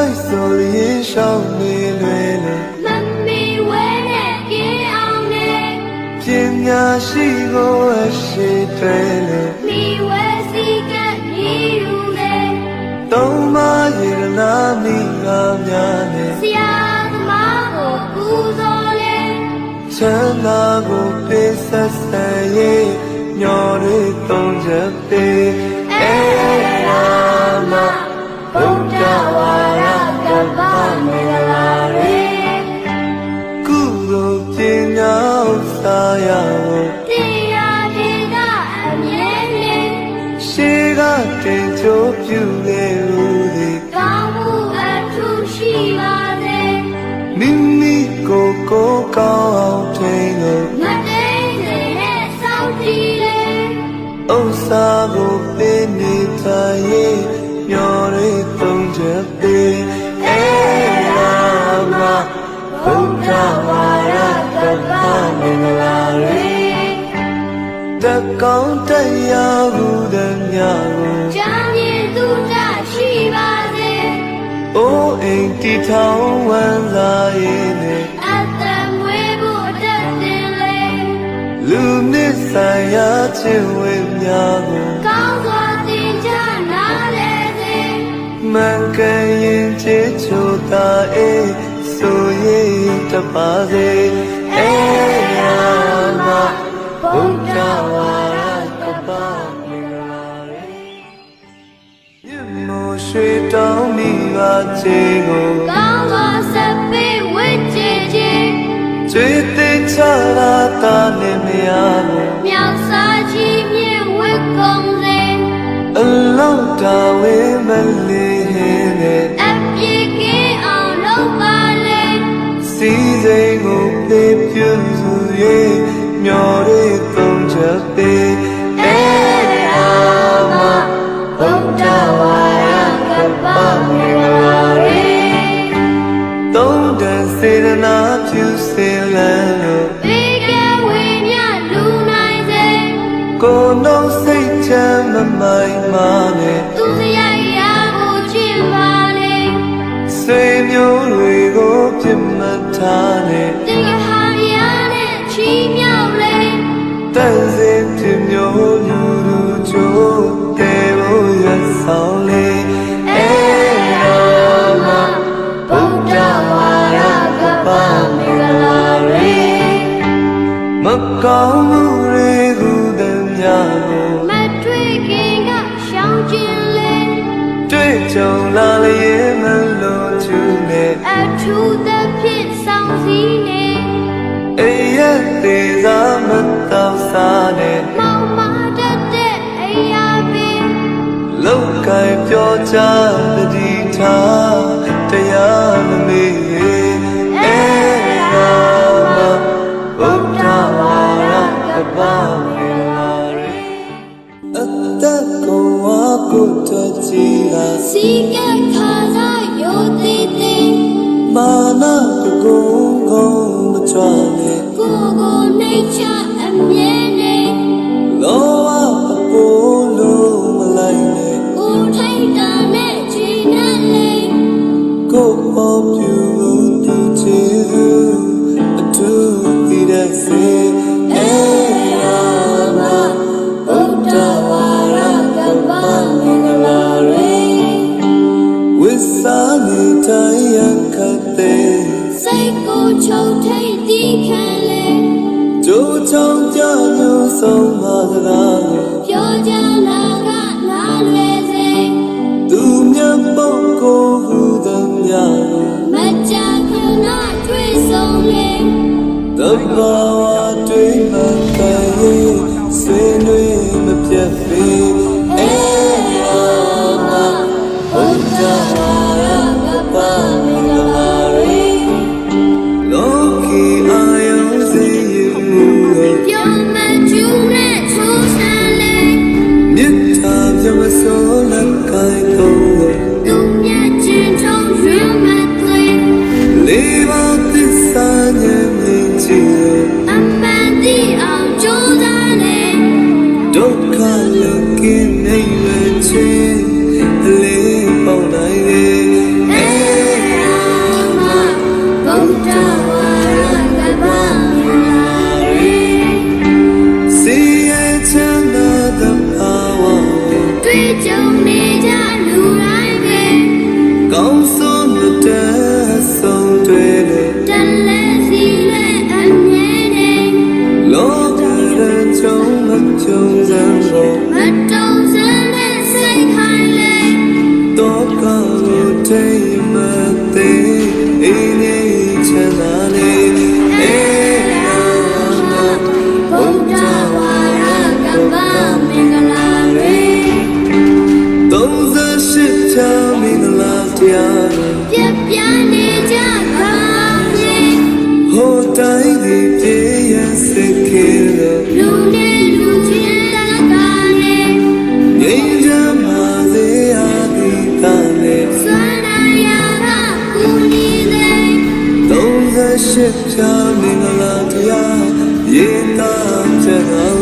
လိုက်ဆိုရင်ရှောင်းနေလွယ်လေမမီဝဲနဲ့ပြေးအောင်နဲ့ပညာရှိကိုအရှိတွေလေမိဝဲစီကညီလူလေသုံးမရေလာမိငါများလေဆရာသမားကိုကူစိုးလေချမ်းသာကိုပေးဆက်ဆက်ရဲ့ညော်တွေသုံးချက်ပေးရာမဘုရားဝါရကပ္ပမင်္ဂလာရေကုသိုလ်ပညာဥစ္စာရဖို့တရားဒေတာအမြဲမြဲရှေးကတင်ချိုးပြုခဲ့လို့ဒီကောင်းမှုအထူးရှိပါစေမိမိကိုယ်ကောင်းအောင်ထိန်လို့မတိမ်စေနဲ့စောင့်ကြည့်လေဥစ္စာကိုပေးနေတဲ့ရဲ့ညော်တွေသုံးချက်ပေးရာမဘုရားဝါရကပ္ပမင်္ဂလာရေတကောင်းတရားဟုသည်များကိုကြာမြင့်သူတရှိပါစေအိုးအိမ်တီထောင်ဝမ်းသာရေးနဲ့အသက်မွေးဖို့တတ်တင်လေလူနစ်ဆိုင်ရာခြင်းဝေများကိုကောင်းစွာတင်ကြနာလေစေမန်ကရင်ချေချိုတာအေးဆိုရင်တပါစေရာမဘုရားဝါရကပ္ပမင်္ဂလာရေမြတ်မိုးရွှေတောင်းမိပါချေကိုကောင်းစွာဆက်ပေးဝစ်ကြည်ခြင်းကျွေးသိချလာတာနဲ့မရဘူးမြောက်စားကြီးမြင့်ဝစ်ကုန်စေအလောက်တာဝေးမလေးနဲ့အပြည့်ကင်းအောင်လုပ်ပါလေစီစိန်ကိုပေးပြုစု၍မျော်တွေသုံးချက်ပေးရာမဘုရားဝါရကပ္ပမင်္ဂလာရေသုံးတန်စေတနာပြုစေလန်းလို့ဘေးကဝေမြလူနိုင်စေကိုယ်နှုတ်စိတ်ချမ်းမမိုင်မာနဲ့သူစရိုက်ရာကိုချစ်ပါလေဆွေမျိုးတွေကိုပြစ်မှတ်ထားနဲ့တင်ရဟာရနဲ့ချီးမြှောက်လေတန်စင်ပြမျိုးလူလူချိုးတဲ့ဖို့ရဆောင်လေရာမဘုရားဝါရကပ္ပမင်္ဂလာရေမကောင်းမှုတွေကိုသည်များကိုမတွေ့ခင်ကရှောင်ကျင်လေတွေ့ကြုံလာလျင်မလို့ချူနဲ့အထူးသဖြင့်ဆောင်စည်းနေအေးရသေးစားမတော်စားနဲ့မောင်မတတ်တဲ့အိယာပင်လောက်ကံပြောချတတိထားတရားမမေ့ရာမဘုရားဝါရကပ္ပမင်္ဂလာရေအသက်ကိုဝါကိုတကြည်လာစီကခါစားရိုသေသေးမာနကိုကိုမချွတ်လေကိုကိုနှိတ်ချအမြဲနေလောဘအကိုလုံးမလိုက်နဲ့ကိုထိတ်တာနဲ့ချီနဲ့လေကိုပေါ်ပြူသူချေအထူးတည်တဲ့စေရာမဘုရားဝါရကပ္ပမင်္ဂလာရေဝိစာနေတိုင်းခတ်တဲ့စိတ်ကိုချုပ်ထိတ်တီးခံလေကြိုးချောင်းကြမျိုးဆုံးမစကားကိုပြောကြလာကနားလွယ်စေသူမြတ်ပုဂ္ဂိုလ်ဟုသည်များကိုမကြခုနာတွေ့ဆုံးလေတဘာဝတွေ့မှတိုင်ဆွေးနွေးမပြတ်ပေရာမဘုရားဝါရကပ္ပမင်္ဂလာရေလောကီအာယုစေမှုလို့ပြောမကျူးနဲ့ချိုးဆန်းလေမြတ်တာပြမစိုးလက်ကိုင်ကုန်လို့သူမြတ်ချင်းထုံးရွံ့မသွေးလေးပါးသစ္စာဉာဏ်မြင်ကြည့်လို့အမှန်သိအောင်ကြိုးစားလေဒုက္ခလောကိနေဝချင်းလေးပေါနိုင်လေ တိုင်းဒီပြေးရစကေလို့ လူနဲ့လူချင်းတကားနဲ့ ငြိမ်းချမ်းပါစေအားဒီတာနဲ့ စွမ်းနာရတာကိုနေတယ် 38ဖြာမင်္ဂလာတရားရေးသားချက်တော်